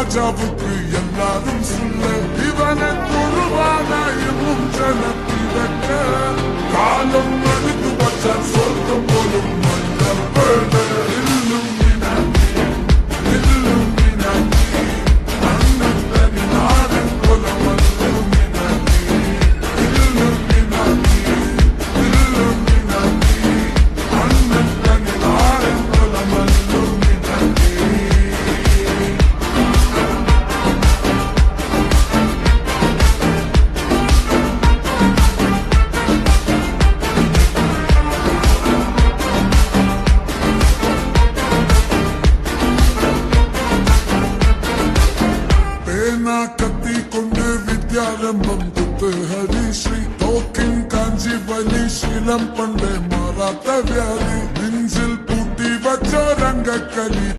ராஜாவுக்கு எல்லாரும் சொல்ல இவனை தொழுவானாயும் ஜனத்தி வைக்க காலம் அழுது வச்சான் சொர்க்கம் போலும் மன்னர் கத்தி கொண்டு வித்யாரம்பம் குத்து ஹரிஸ்ரீ தோக்கின் காஞ்சி வலி சீலம் பண்டே மாறாத்த வியாதி நெஞ்சில் பூட்டி வச்ச ரங்க கலி